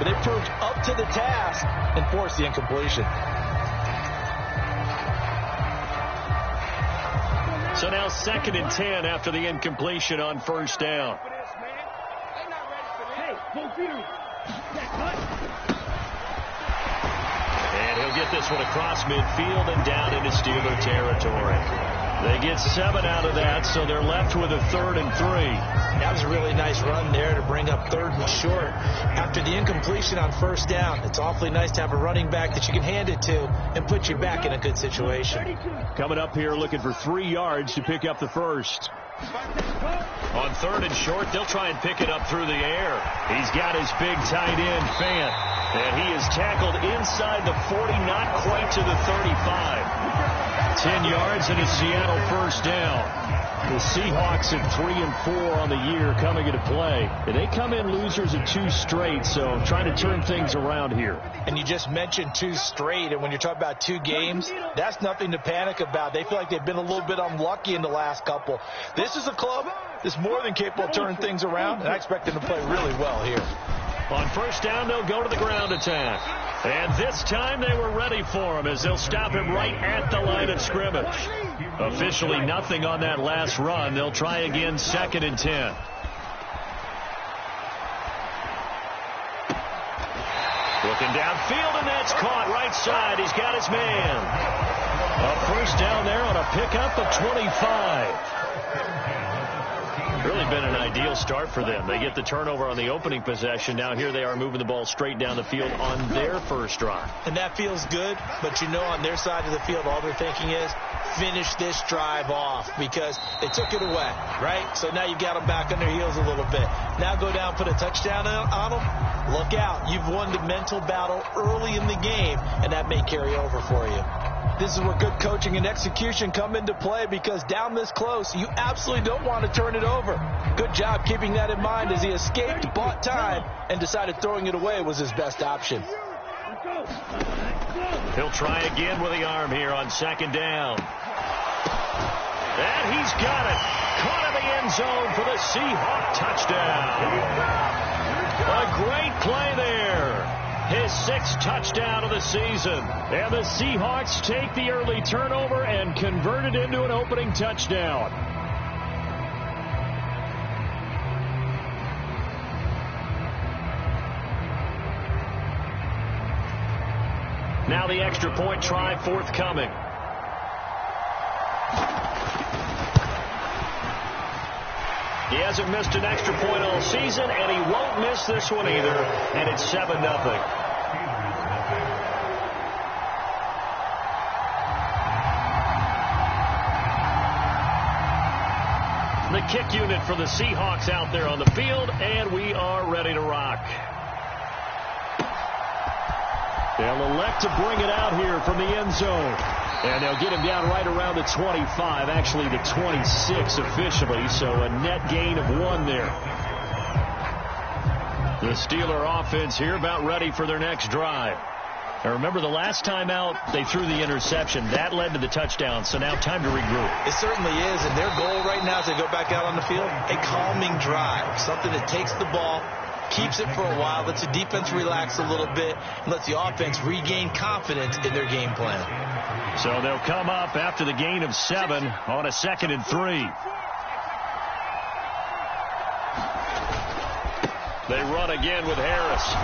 but they proved up to the task and forced the incompletion. So now 2nd and 10 after the incompletion on first down. And he'll get this one across midfield and down into Steeler territory. They get 7 out of that, so they're left with a 3rd and 3. That was a really nice run there to bring up 3rd and short. After the incompletion on first down, it's awfully nice to have a running back that you can hand it to and put you back in a good situation. Coming up here looking for 3 yards to pick up the first. On 3rd and short, they'll try and pick it up through the air. He's got his big tight end, Fant, and he is tackled inside the 40, not quite to the 35. 10 yards and a Seattle first down. The Seahawks at 3 and 4 on the year coming into play. And they come in losers of 2 straight, so trying to turn things around here. And you just mentioned 2 straight, and when you're talking about 2 games, that's nothing to panic about. They feel like they've been a little bit unlucky in the last couple. This is a club that's more than capable of turning things around, and I expect them to play really well here. On first down, they'll go to the ground attack. And this time they were ready for him as they'll stop him right at the line of scrimmage. Officially nothing on that last run. They'll try again 2nd and 10. Looking downfield, and that's caught right side. He's got his man. A first down there on a pickup of 25. Really been an ideal start for them. They get the turnover on the opening possession. Now here they are moving the ball straight down the field on their first drive. And that feels good, but you know on their side of the field all they're thinking is finish this drive off because they took it away, right? So now you've got them back on their heels a little bit. Now go down, put a touchdown on them. Look out. You've won the mental battle early in the game, and that may carry over for you. This is where good coaching and execution come into play because down this close, you absolutely don't want to turn it over. Good job keeping that in mind as he escaped, bought time, and decided throwing it away was his best option. He'll try again with the arm here on 2nd down. And he's got it. Caught in the end zone for the Seahawk touchdown. A great play there. His 6th touchdown of the season. And the Seahawks take the early turnover and convert it into an opening touchdown. Now the extra point try forthcoming. He hasn't missed an extra point all season, and he won't miss this one either. And it's 7-0. The kick unit for the Seahawks out there on the field, and we are ready to rock. They'll elect to bring it out here from the end zone. And they'll get him down right around the 25, actually the 26 officially, so a net gain of 1 there. The Steeler offense here about ready for their next drive. Now remember, the last time out, they threw the interception. That led to the touchdown, so now time to regroup. It certainly is, and their goal right now as they go back out on the field, a calming drive, something that takes the ball, keeps it for a while, lets the defense relax a little bit, and lets the offense regain confidence in their game plan. So they'll come up after the gain of 7 on a 2nd and 3. They run again with Harris.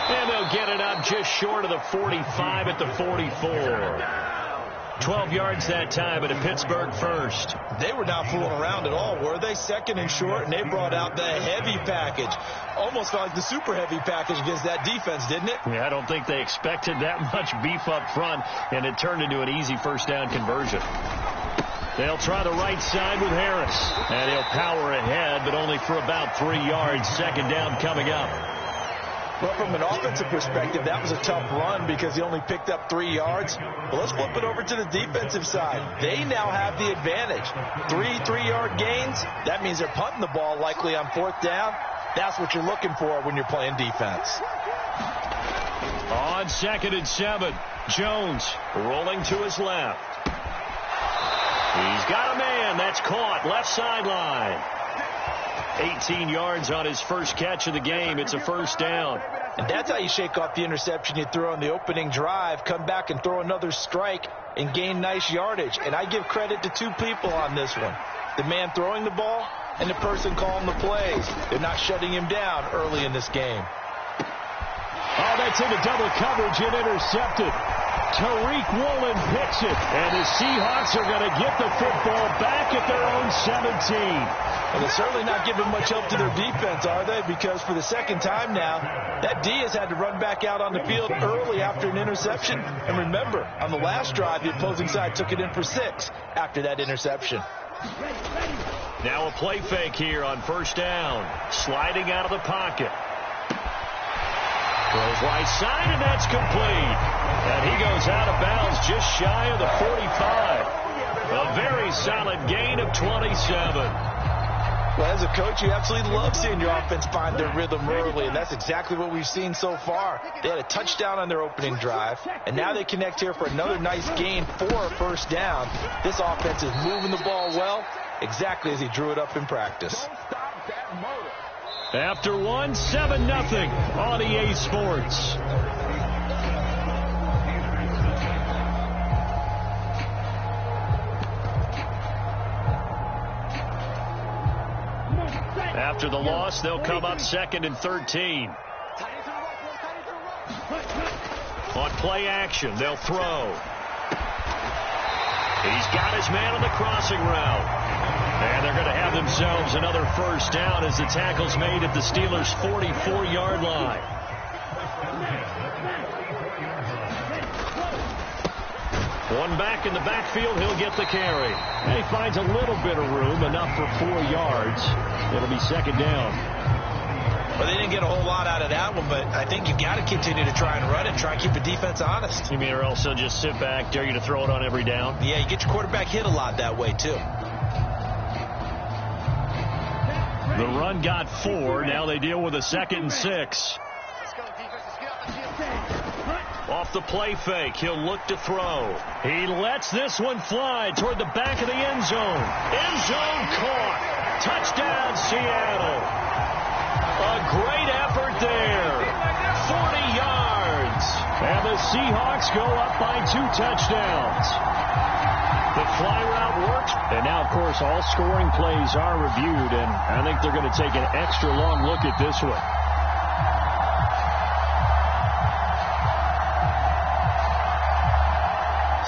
And they'll get it up just short of the 45 at the 44. 12 yards that time, and a Pittsburgh first. They were not fooling around at all, were they? 2nd and short, and they brought out the heavy package. Almost felt like the super heavy package against that defense, didn't it? Yeah, I don't think they expected that much beef up front, and it turned into an easy first down conversion. They'll try the right side with Harris, and he'll power ahead, but only for about 3 yards. 2nd down coming up. Well, from an offensive perspective, that was a tough run because he only picked up 3 yards. Well, let's flip it over to the defensive side. They now have the advantage. 3-3-yard gains, that means they're punting the ball likely on 4th down. That's what you're looking for when you're playing defense. On 2nd and 7, Jones rolling to his left. He's got a man. That's caught. Left sideline. 18 yards on his first catch of the game. It's a first down. And that's how you shake off the interception you throw on the opening drive, come back and throw another strike and gain nice yardage. And I give credit to two people on this one. The man throwing the ball and the person calling the plays. They're not shutting him down early in this game. Oh, that's into double coverage and intercepted. Tariq Woolen picks it, and the Seahawks are going to get the football back at their own 17. Well, they're certainly not giving much help to their defense, are they? Because for the second time now, that D has had to run back out on the field early after an interception. And remember, on the last drive, the opposing side took it in for 6 after that interception. Now a play fake here on first down. Sliding out of the pocket. Throws right side, and that's complete. And he goes out of bounds just shy of the 45. A very solid gain of 27. Well, as a coach, you absolutely love seeing your offense find their rhythm early, and that's exactly what we've seen so far. They had a touchdown on their opening drive, and now they connect here for another nice gain for a first down. This offense is moving the ball well, exactly as he drew it up in practice. After 1, 7-0 on EA Sports. After the loss, they'll come up 2nd and 13. On play action, they'll throw. He's got his man on the crossing route. And they're going to have themselves another first down as the tackle's made at the Steelers' 44-yard line. One back in the backfield, he'll get the carry. And he finds a little bit of room, enough for 4 yards. It'll be 2nd down. Well, they didn't get a whole lot out of that one, but I think you've got to continue to try and run it, try and keep the defense honest. You mean or else they'll just sit back, dare you to throw it on every down? Yeah, you get your quarterback hit a lot that way, too. The run got 4. Now they deal with a 2nd and 6. Off the play fake, he'll look to throw. He lets this one fly toward the back of the end zone. End zone caught. Touchdown, Seattle. A great effort there. 40 yards. And the Seahawks go up by 2 touchdowns. The fly route works. And now, of course, all scoring plays are reviewed. And I think they're going to take an extra long look at this one.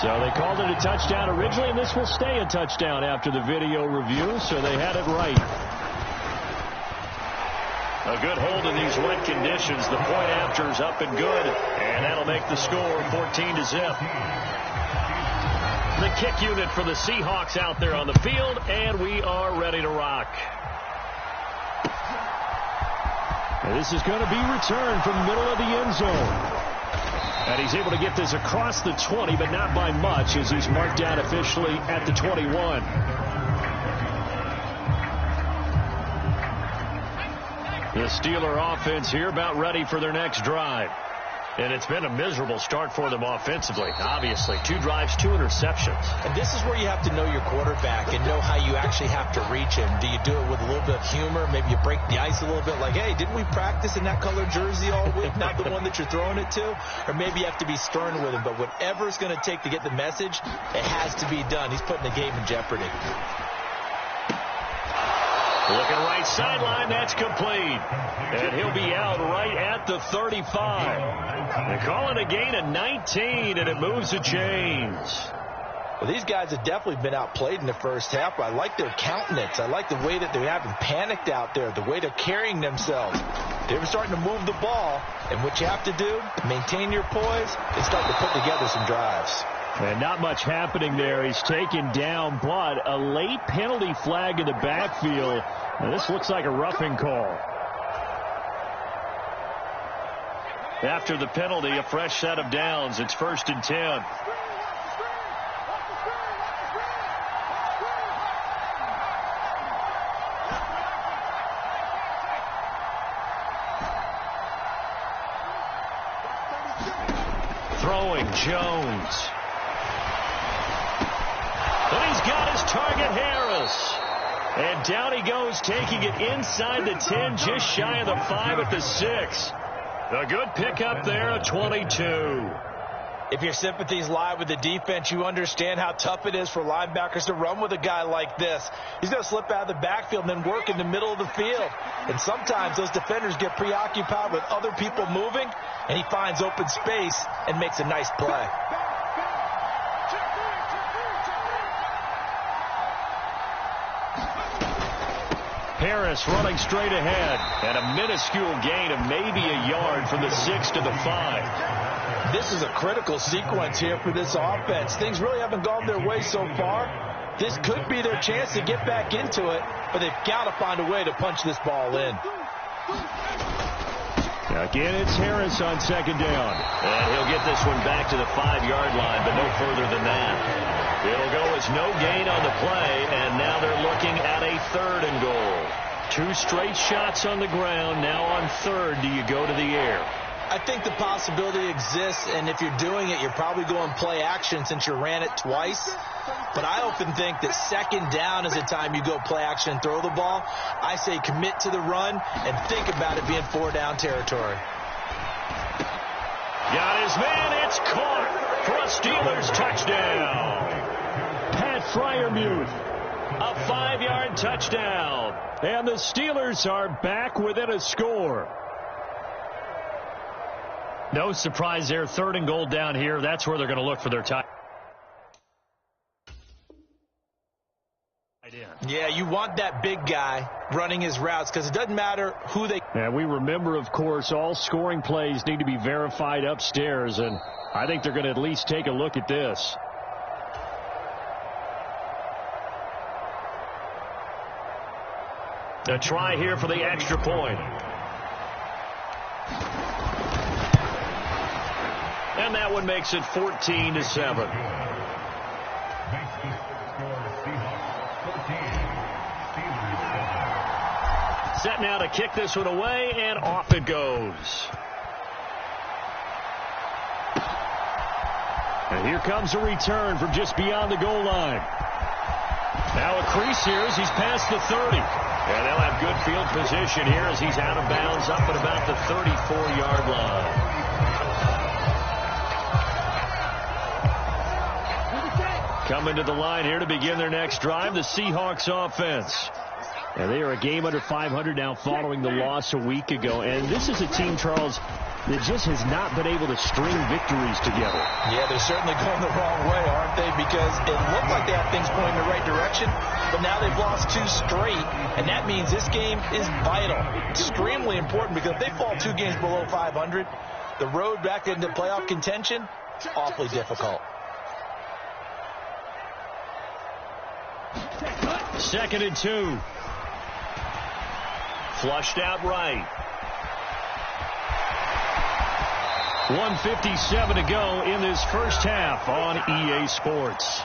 So they called it a touchdown originally, and this will stay a touchdown after the video review, so they had it right. A good hold in these wet conditions. The point after is up and good, and that'll make the score 14-0. The kick unit for the Seahawks out there on the field, and we are ready to rock. And this is going to be returned from the middle of the end zone. And he's able to get this across the 20, but not by much, as he's marked down officially at the 21. The Steeler offense here about ready for their next drive. And it's been a miserable start for them offensively, obviously. 2 drives, 2 interceptions. And this is where you have to know your quarterback and know how you actually have to reach him. Do you do it with a little bit of humor? Maybe you break the ice a little bit like, hey, didn't we practice in that color jersey all week? Not the one that you're throwing it to? Or maybe you have to be stern with him. But whatever it's going to take to get the message, it has to be done. He's putting the game in jeopardy. Looking right sideline, that's complete. And he'll be out right at the 35. They're calling a gain of 19, and it moves the chains. Well, these guys have definitely been outplayed in the first half. I like their countenance. I like the way that they haven't panicked out there, the way they're carrying themselves. They're starting to move the ball, and what you have to do, maintain your poise, and start to put together some drives. And not much happening there. He's taken down, but a late penalty flag in the backfield. Now, this looks like a roughing call. After the penalty, a fresh set of downs. It's 1st and 10. Throwing Jones. And he's got his target, Harris. And down he goes, taking it inside the 10, just shy of the 5 at the 6. A good pickup there at 22. If your sympathies lie with the defense, you understand how tough it is for linebackers to run with a guy like this. He's going to slip out of the backfield and then work in the middle of the field. And sometimes those defenders get preoccupied with other people moving, and he finds open space and makes a nice play. Harris running straight ahead, and a minuscule gain of maybe a yard from the 6 to the 5. This is a critical sequence here for this offense. Things really haven't gone their way so far. This could be their chance to get back into it, but they've got to find a way to punch this ball in. Again, it's Harris on second down. And he'll get this one back to the 5-yard line, but no further than that. It'll go as no gain on the play, and now they're looking at a 3rd and goal. 2 straight shots on the ground. Now on 3rd, do you go to the air? I think the possibility exists, and if you're doing it, you're probably going play action since you ran it twice. But I often think that 2nd down is the time you go play action and throw the ball. I say commit to the run and think about it being 4-down territory. Got his man. It's caught for a Steelers touchdown. Pat Freiermuth, a 5-yard touchdown. And the Steelers are back within a score. No surprise there. 3rd and goal down here. That's where they're going to look for their tie. Yeah, you want that big guy running his routes because it doesn't matter who they... And we remember, of course, all scoring plays need to be verified upstairs, and I think they're going to at least take a look at this. A try here for the extra point. And that one makes it 14-7. Set now to kick this one away, and off it goes. And here comes a return from just beyond the goal line. Now a crease here as he's past the 30. And they'll have good field position here as he's out of bounds up at about the 34-yard line. Coming to the line here to begin their next drive, the Seahawks offense. And they are a game under 500 now following the loss a week ago. And this is a team, Charles, that just has not been able to string victories together. Yeah, they're certainly going the wrong way, aren't they? Because it looked like they had things pointing in the right direction, but now they've lost 2 straight, and that means this game is vital. Extremely important, because if they fall 2 games below 500, the road back into playoff contention, awfully difficult. 2nd and 2. Flushed out right. 1:57 to go in this first half on EA Sports.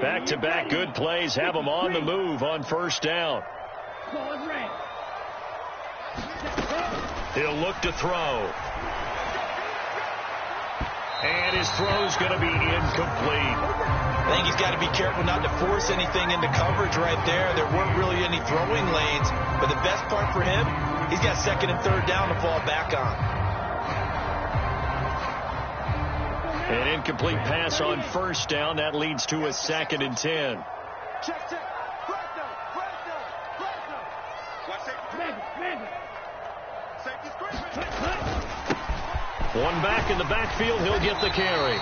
Back-to-back good plays have them on the move on 1st down. He'll look to throw. And his throw's going to be incomplete. I think he's got to be careful not to force anything into coverage right there. There weren't really any throwing lanes, but the best part for him, he's got 2nd and 3rd down to fall back on. An incomplete pass on 1st down. That leads to a 2nd and 10. One back in the backfield. He'll get the carry.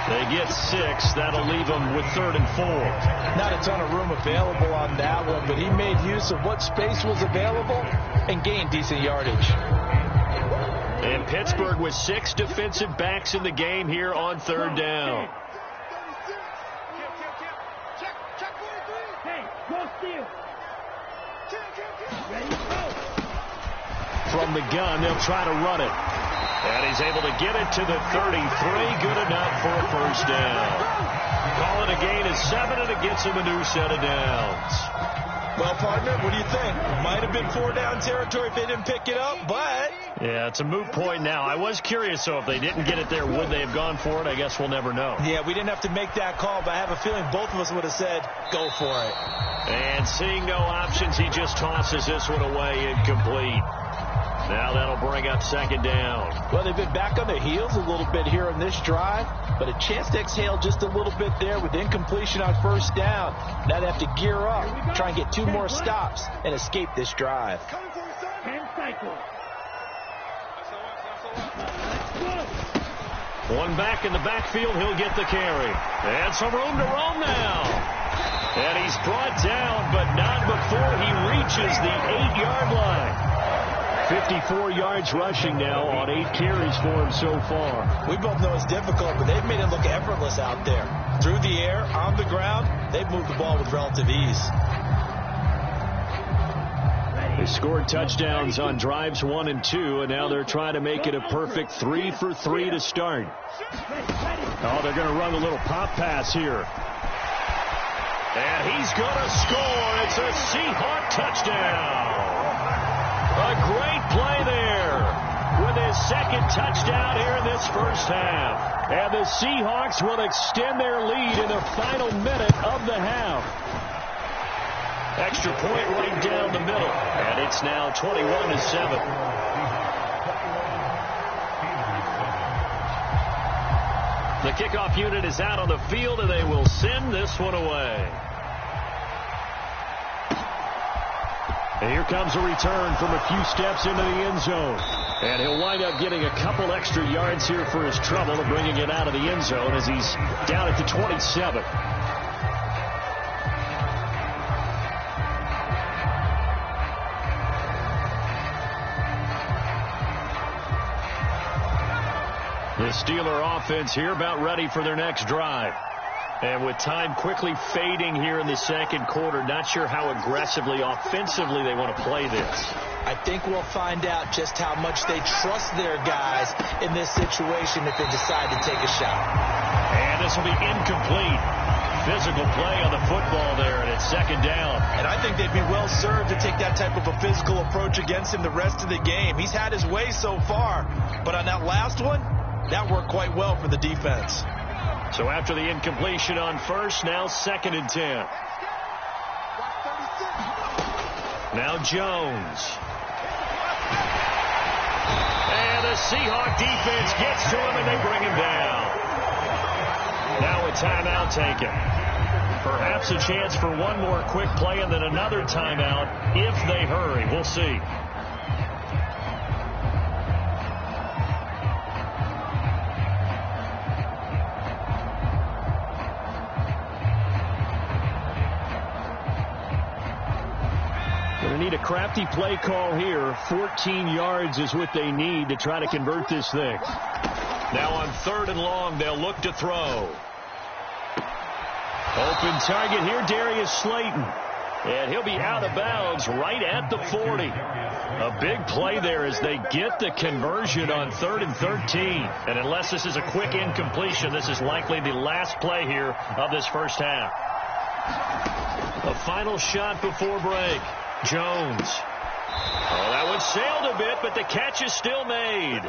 They get 6. That'll leave them with 3rd and 4. Not a ton of room available on that one, but he made use of what space was available and gained decent yardage. And Pittsburgh with 6 defensive backs in the game here on 3rd down. From the gun, they'll try to run it. And he's able to get it to the 33. Good enough for a 1st down. Call it a gain of 7, and it gets him a new set of downs. Well, partner, what do you think? Might have been 4-down territory if they didn't pick it up, but... Yeah, it's a moot point now. I was curious, so if they didn't get it there, would they have gone for it? I guess we'll never know. Yeah, we didn't have to make that call, but I have a feeling both of us would have said, go for it. And seeing no options, he just tosses this one away, incomplete. Now that'll bring up 2nd down. Well, they've been back on their heels a little bit here in this drive, but a chance to exhale just a little bit there with incompletion on 1st down. Now they have to gear up, try and get 2 more stops, and escape this drive. One back in the backfield, he'll get the carry. And some room to roam now. And he's brought down, but not before he reaches the 8-yard line. 54 yards rushing now on 8 carries for him so far. We both know it's difficult, but they've made it look effortless out there. Through the air, on the ground, they've moved the ball with relative ease. They scored touchdowns on drives 1 and 2, and now they're trying to make it a perfect 3 for 3 to start. Oh, they're going to run a little pop pass here. And he's going to score. It's a Seahawk touchdown. A great play there with his 2nd touchdown here in this 1st half. And the Seahawks will extend their lead in the final minute of the half. Extra point right down the middle. And it's now 21-7. The kickoff unit is out on the field, and they will send this one away. And here comes a return from a few steps into the end zone. And he'll wind up getting a couple extra yards here for his trouble of bringing it out of the end zone as he's down at the 27. The Steeler offense here about ready for their next drive. And with time quickly fading here in the 2nd quarter, not sure how aggressively, offensively they want to play this. I think we'll find out just how much they trust their guys in this situation if they decide to take a shot. And this will be incomplete. Physical play on the football there, and it's 2nd down. And I think they'd be well served to take that type of a physical approach against him the rest of the game. He's had his way so far, but on that last one, that worked quite well for the defense. So after the incompletion on 1st, now 2nd and 10. Now Jones. And the Seahawk defense gets to him, and they bring him down. Now a timeout taken. Perhaps a chance for one more quick play and then another timeout if they hurry. We'll see. Going to need a crafty play call here. 14 yards is what they need to try to convert this thing. Now on 3rd and long, they'll look to throw. Open target here, Darius Slayton. And he'll be out of bounds right at the 40. A big play there as they get the conversion on 3rd and 13. And unless this is a quick incompletion, this is likely the last play here of this 1st half. A final shot before break. Jones. Oh, that one sailed a bit, but the catch is still made.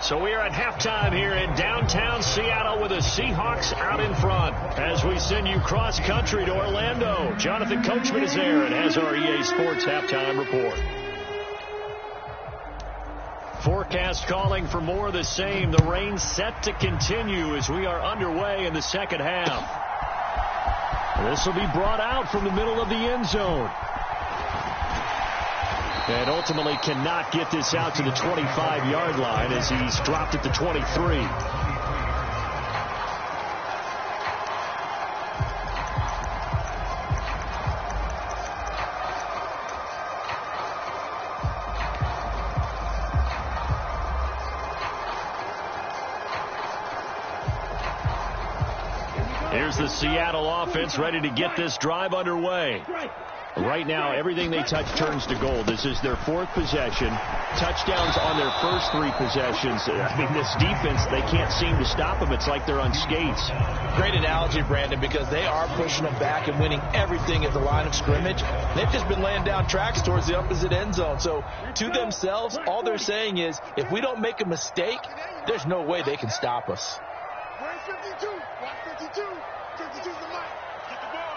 So we are at halftime here in downtown Seattle with the Seahawks out in front. As we send you cross-country to Orlando, Jonathan Coachman is there and has our EA Sports halftime report. Forecast calling for more of the same. The rain set to continue as we are underway in the 2nd half. This will be brought out from the middle of the end zone. And ultimately cannot get this out to the 25-yard line as he's dropped at the 23. Here's the Seattle offense ready to get this drive underway. Right now, everything they touch turns to gold. This is their 4th possession. Touchdowns on their first 3 possessions. I mean, this defense, they can't seem to stop them. It's like they're on skates. Great analogy, Brandon, because they are pushing them back and winning everything at the line of scrimmage. They've just been laying down tracks towards the opposite end zone. So to themselves, all they're saying is, if we don't make a mistake, there's no way they can stop us. 52, 52, 52's the mark. Get the ball.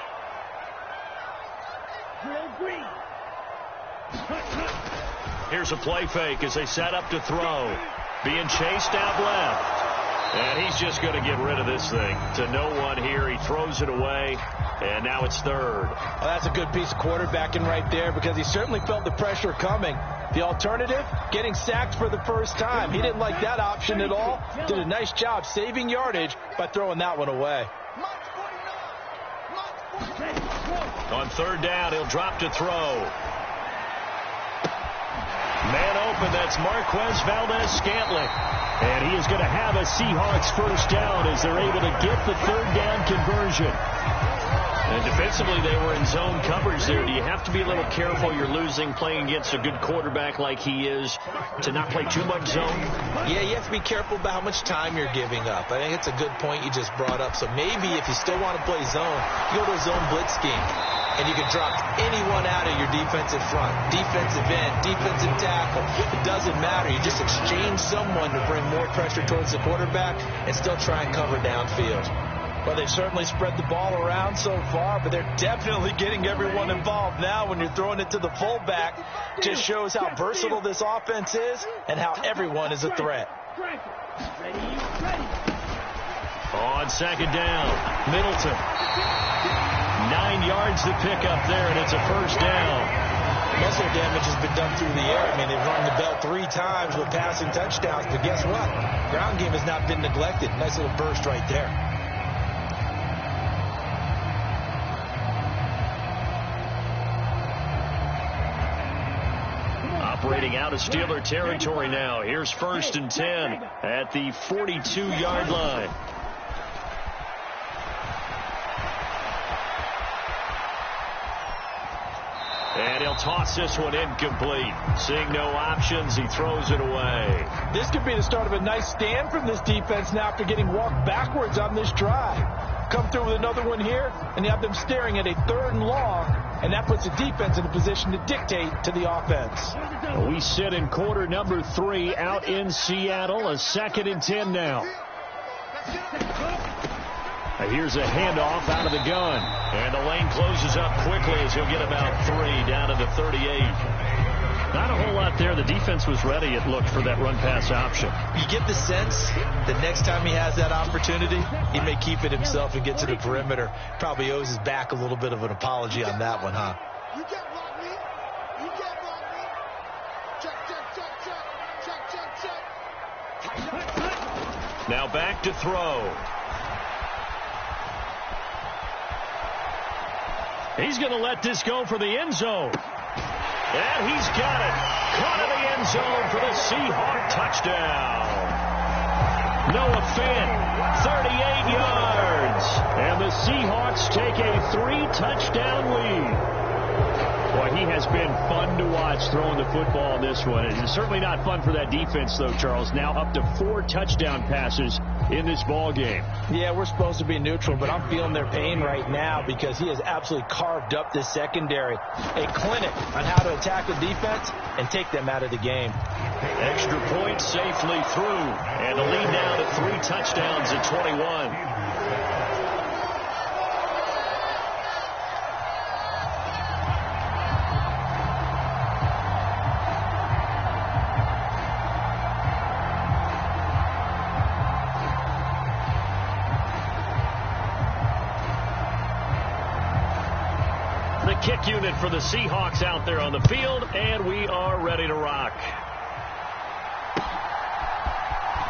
Here's a play fake as they set up to throw. Being chased out left. And he's just going to get rid of this thing to no one here. He throws it away, and now it's 3rd. Well, that's a good piece of quarterbacking right there because he certainly felt the pressure coming. The alternative, getting sacked for the first time. He didn't like that option at all. Did a nice job saving yardage by throwing that one away. On 3rd down, he'll drop to throw. Man open, that's Marquez Valdez-Scantling. And he is going to have a Seahawks first down as they're able to get the 3rd down conversion. And defensively, they were in zone coverage there. Do you have to be a little careful? You're losing playing against a good quarterback like he is to not play too much zone? Yeah, you have to be careful about how much time you're giving up. I think it's a good point you just brought up. So maybe if you still want to play zone, you go to a zone blitz scheme. And you can drop anyone out of your defensive front, defensive end, defensive tackle. It doesn't matter. You just exchange someone to bring more pressure towards the quarterback and still try and cover downfield. Well, they've certainly spread the ball around so far, but they're definitely getting everyone involved now when you're throwing it to the fullback. Just shows how versatile this offense is and how everyone is a threat. On 2nd down, Middleton. 9 yards to pick up there, and it's a first down. Muscle damage has been done through the air. I mean, they've rung the bell 3 times with passing touchdowns, but guess what? Ground game has not been neglected. Nice little burst right there. Operating out of Steeler territory now. Here's 1st and 10 at the 42-yard line. And he'll toss this one incomplete. Seeing no options, he throws it away. This could be the start of a nice stand from this defense now after getting walked backwards on this drive. Come through with another one here, and you have them staring at a 3rd and long, and that puts the defense in a position to dictate to the offense. We sit in quarter number 3 out in Seattle. A 2nd and 10 now. Here's a handoff out of the gun. And the lane closes up quickly as he'll get about 3 down to the 38. Not a whole lot there. The defense was ready, it looked, for that run-pass option. You get the sense the next time he has that opportunity, he may keep it himself and get to the perimeter. Probably owes his back a little bit of an apology on that one, huh? You can't block me. You can't block me. Check, check, check, check. Check, check, check. Now back to throw. He's going to let this go for the end zone. And he's got it. Caught in the end zone for the Seahawk touchdown. Noah Fant, 38 yards. And the Seahawks take a 3-touchdown lead. Boy, he has been fun to watch throwing the football in this one. It's certainly not fun for that defense, though, Charles. Now up to 4 touchdown passes in this ball game. Yeah, we're supposed to be neutral, but I'm feeling their pain right now because he has absolutely carved up this secondary. A clinic on how to attack the defense and take them out of the game. Extra point safely through. And the lead now to 3 touchdowns at 21. Kick unit for the Seahawks out there on the field, and we are ready to rock.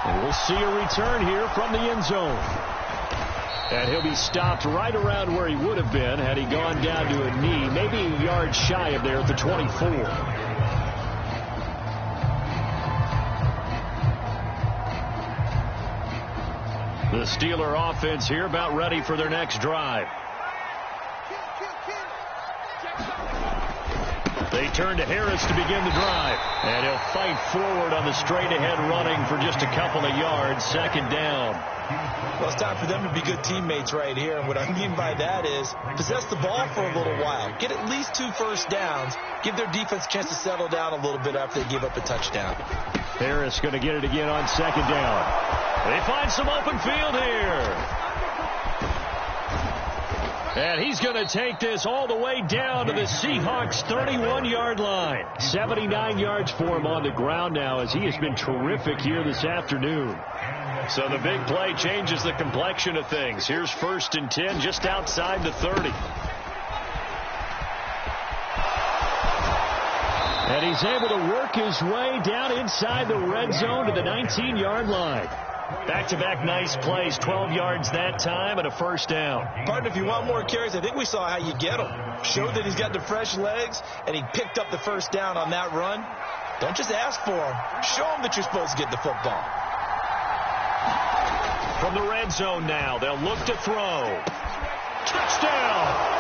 And we'll see a return here from the end zone. And he'll be stopped right around where he would have been had he gone down to a knee, maybe a yard shy of there at the 24. The Steeler offense here about ready for their next drive. They turn to Harris to begin the drive. And he'll fight forward on the straight-ahead running for just a couple of yards. Second down. Well, it's time for them to be good teammates right here. And what I mean by that is possess the ball for a little while. Get at least 2 first downs. Give their defense a chance to settle down a little bit after they give up a touchdown. Harris going to get it again on second down. They find some open field here. And he's going to take this all the way down to the Seahawks' 31-yard line. 79 yards for him on the ground now, as he has been terrific here this afternoon. So the big play changes the complexion of things. Here's 1st and 10 just outside the 30. And he's able to work his way down inside the red zone to the 19-yard line. Back-to-back nice plays, 12 yards that time and a first down. Partner, if you want more carries, I think we saw how you get him. Showed that he's got the fresh legs, and he picked up the first down on that run. Don't just ask for him. Show him that you're supposed to get the football. From the red zone now, they'll look to throw. Touchdown!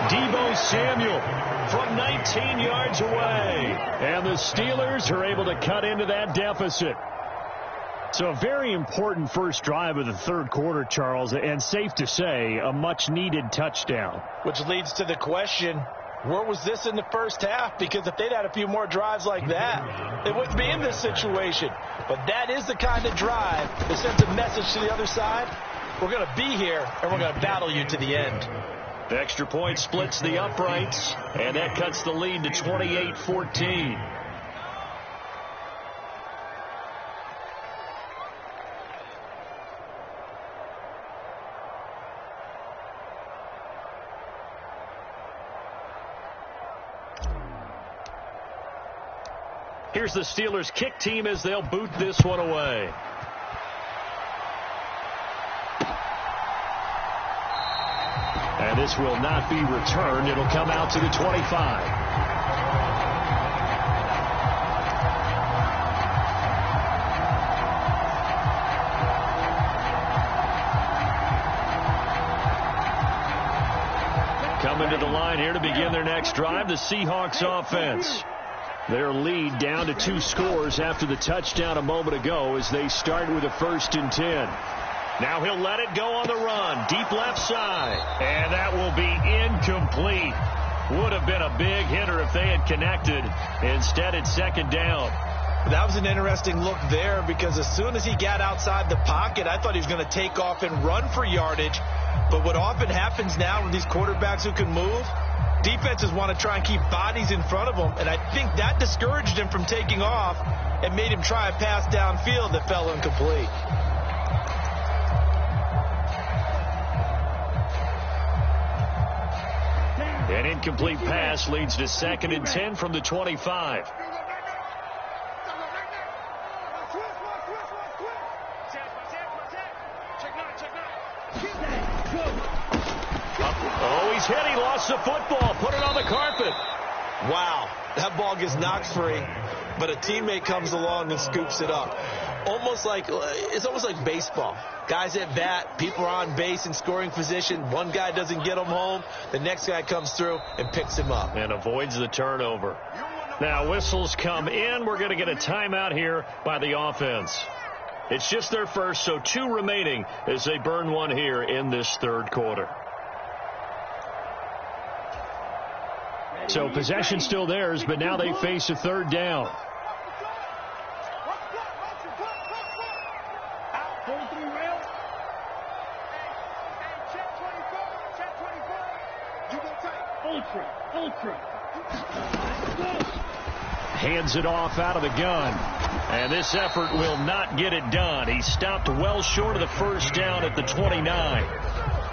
Deebo Samuel from 19 yards away. And the Steelers are able to cut into that deficit. So a very important first drive of the third quarter, Charles, and safe to say, a much-needed touchdown. Which leads to the question, where was this in the first half? Because if they'd had a few more drives like that, they wouldn't be in this situation. But that is the kind of drive that sends a message to the other side. We're going to be here, and we're going to battle you to the end. The extra point splits the uprights, and that cuts the lead to 28-14. Here's the Steelers' kick team as they'll boot this one away. And this will not be returned. It'll come out to the 25. Coming to the line here to begin their next drive, the Seahawks offense. Their lead down to 2 scores after the touchdown a moment ago as they start with a 1st and 10. Now he'll let it go on the run. Deep left side. And that will be incomplete. Would have been a big hitter if they had connected. Instead, it's second down. That was an interesting look there because as soon as he got outside the pocket, I thought he was going to take off and run for yardage. But what often happens now with these quarterbacks who can move, defenses want to try and keep bodies in front of them, and I think that discouraged him from taking off and made him try a pass downfield that fell incomplete. An incomplete pass leads to 2nd and 10 from the 25. Oh, he's hit. He lost the football. Put it on the carpet. Wow. That ball gets knocked free, but a teammate comes along and scoops it up. It's almost like baseball. Guys at bat, people are on base in scoring position. One guy doesn't get him home. The next guy comes through and picks him up. And avoids the turnover. Now whistles come in. We're going to get a timeout here by the offense. It's just their first, so 2 remaining as they burn one here in this third quarter. So possession still theirs, but now they face a 3rd down. Hands it off out of the gun. And this effort will not get it done. He stopped well short of the first down at the 29.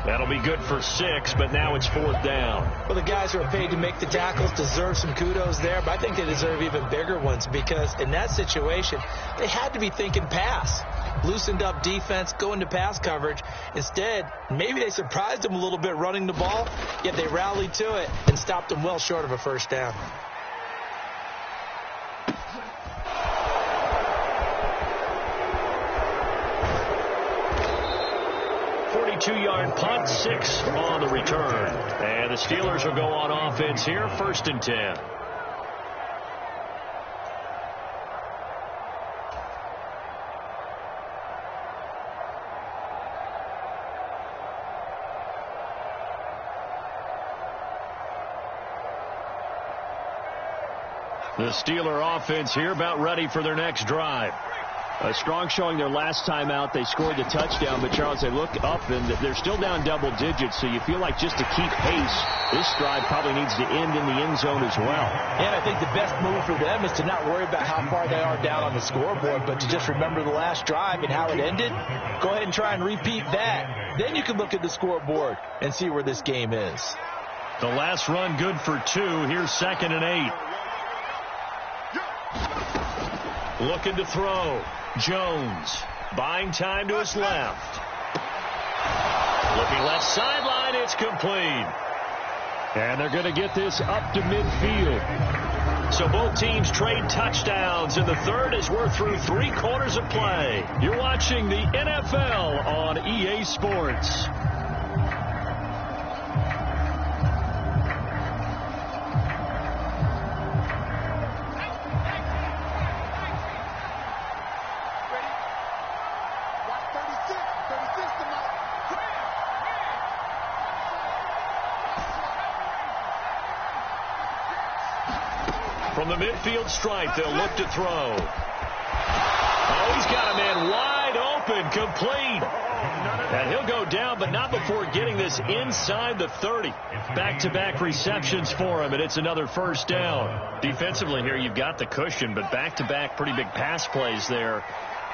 That'll be good for 6, but now it's 4th down. Well, the guys who are paid to make the tackles deserve some kudos there, but I think they deserve even bigger ones because in that situation, they had to be thinking pass. Loosened up defense, go into pass coverage. Instead, maybe they surprised them a little bit running the ball, yet they rallied to it and stopped them well short of a first down. 32-yard punt, 6 on the return. And the Steelers will go on offense here, 1st and 10. The Steeler offense here about ready for their next drive. A strong showing their last time out. They scored the touchdown, but Charles, they look up and they're still down double digits, so you feel like just to keep pace, this drive probably needs to end in the end zone as well. And I think the best move for them is to not worry about how far they are down on the scoreboard, but to just remember the last drive and how it ended. Go ahead and try and repeat that. Then you can look at the scoreboard and see where this game is. The last run good for 2. Here's 2nd and 8. Looking to throw. Jones buying time to his left. Looking left sideline. It's complete. And they're going to get this up to midfield. So both teams trade touchdowns in the third as we're through 3 quarters of play. You're watching the NFL on EA Sports. From the midfield stripe, they'll look to throw. Oh, he's got a man wide open, complete. And he'll go down, but not before getting this inside the 30. Back-to-back receptions for him, and it's another 1st down. Defensively here, you've got the cushion, but back-to-back pretty big pass plays there.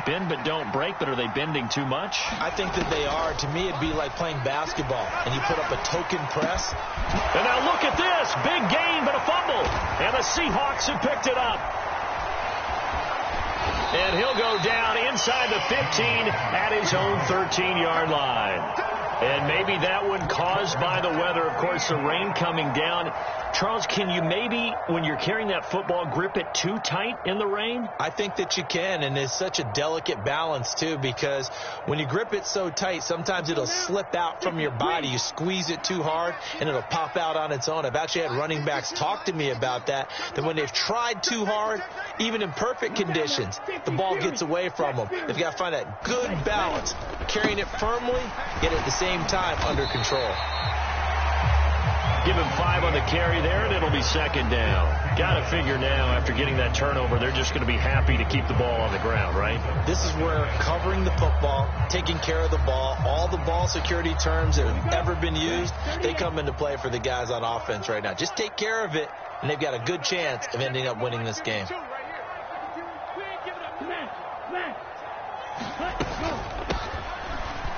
Bend but don't break, but are they bending too much? I think that they are. To me, it'd be like playing basketball, and you put up a token press. And now look at this. Big gain, but a fumble. And the Seahawks have picked it up. And he'll go down inside the 15 at his own 13-yard line. And maybe that one caused by the weather. Of course, the rain coming down. Charles, can you maybe, when you're carrying that football, grip it too tight in the rain? I think that you can, and it's such a delicate balance, too, because when you grip it so tight, sometimes it'll slip out from your body. You squeeze it too hard, and it'll pop out on its own. I've actually had running backs talk to me about that when they've tried too hard, even in perfect conditions, the ball gets away from them. They've got to find that good balance, carrying it firmly, yet at the same time under control. Give him 5 on the carry there, and it'll be 2nd down. Got to figure now, after getting that turnover, they're just going to be happy to keep the ball on the ground, right? This is where covering the football, taking care of the ball, all the ball security terms that have ever been used, they come into play for the guys on offense right now. Just take care of it, and they've got a good chance of ending up winning this game.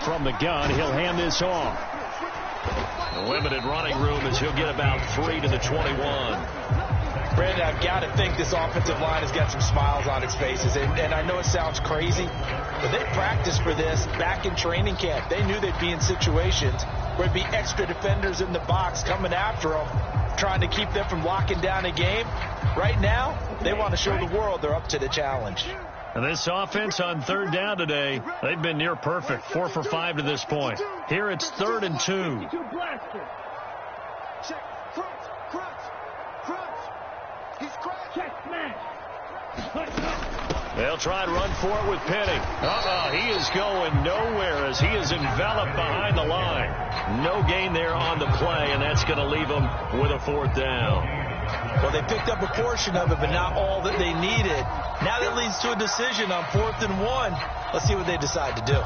From the gun, he'll hand this off. The limited running room as he'll get about 3 to the 21. Brandon, I've got to think this offensive line has got some smiles on its faces. And I know it sounds crazy, but they practiced for this back in training camp. They knew they'd be in situations where there'd be extra defenders in the box coming after them, trying to keep them from locking down a game. Right now, they want to show the world they're up to the challenge. And this offense on 3rd down today, they've been near perfect. 4 for 5 to this point. Here it's 3rd and 2. They'll try and run for it with Penny. He is going nowhere as he is enveloped behind the line. No gain there on the play, and that's going to leave him with a 4th down. Well, they picked up a portion of it, but not all that they needed. Now that leads to a decision on 4th and 1. Let's see what they decide to do.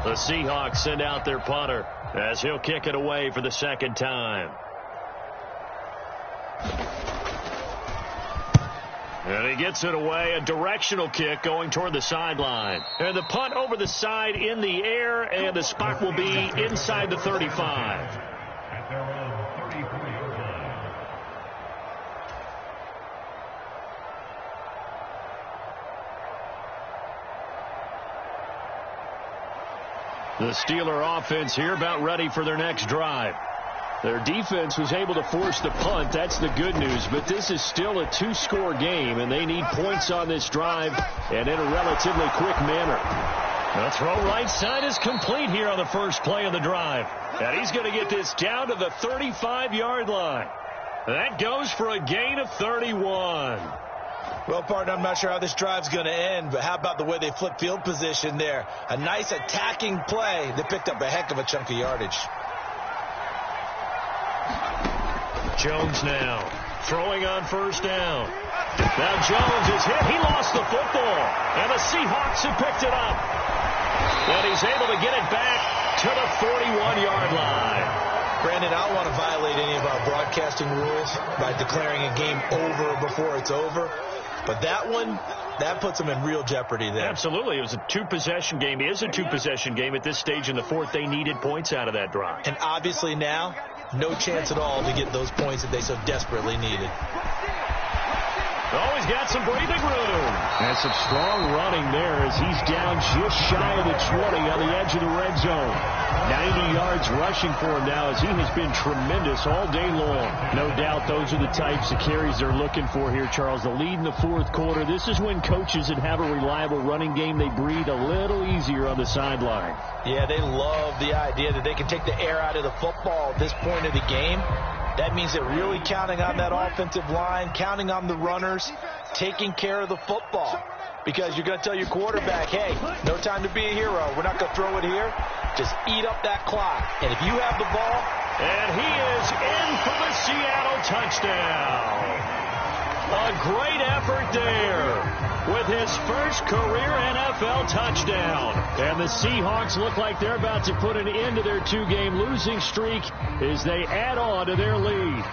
The Seahawks send out their punter as he'll kick it away for the 2nd time. And he gets it away, a directional kick going toward the sideline. And the punt over the side in the air, and the spot will be inside the 35. The Steeler offense here about ready for their next drive. Their defense was able to force the punt. That's the good news. But this is still a two-score game, and they need points on this drive and in a relatively quick manner. The throw right side is complete here on the first play of the drive. And he's going to get this down to the 35-yard line. That goes for a gain of 31. Well, partner, I'm not sure how this drive's going to end, but how about the way they flip field position there? A nice attacking play that picked up a heck of a chunk of yardage. Jones now throwing on first down. Now Jones is hit. He lost the football, and the Seahawks have picked it up. And he's able to get it back to the 41-yard line. Brandon, I don't want to violate any of our broadcasting rules by declaring a game over before it's over. But that one, that puts them in real jeopardy there. Absolutely. It was a two-possession game. It is a two-possession game at this stage in the fourth. They needed points out of that drive. And obviously now, no chance at all to get those points that they so desperately needed. Oh, he's got some breathing room. And some strong running there as he's down just shy of the 20 on the edge of the red zone. 90 yards rushing for him now as he has been tremendous all day long. No doubt those are the types of carries they're looking for here, Charles. The lead in the fourth quarter. This is when coaches that have a reliable running game, they breathe a little easier on the sideline. Yeah, they love the idea that they can take the air out of the football at this point of the game. That means they're really counting on that offensive line, counting on the runners, taking care of the football. Because you're going to tell your quarterback, hey, no time to be a hero. We're not going to throw it here. Just eat up that clock. And if you have the ball. And he is in for the Seattle touchdown. A great effort there with his first career NFL touchdown. And the Seahawks look like they're about to put an end to their two-game losing streak as they add on to their lead.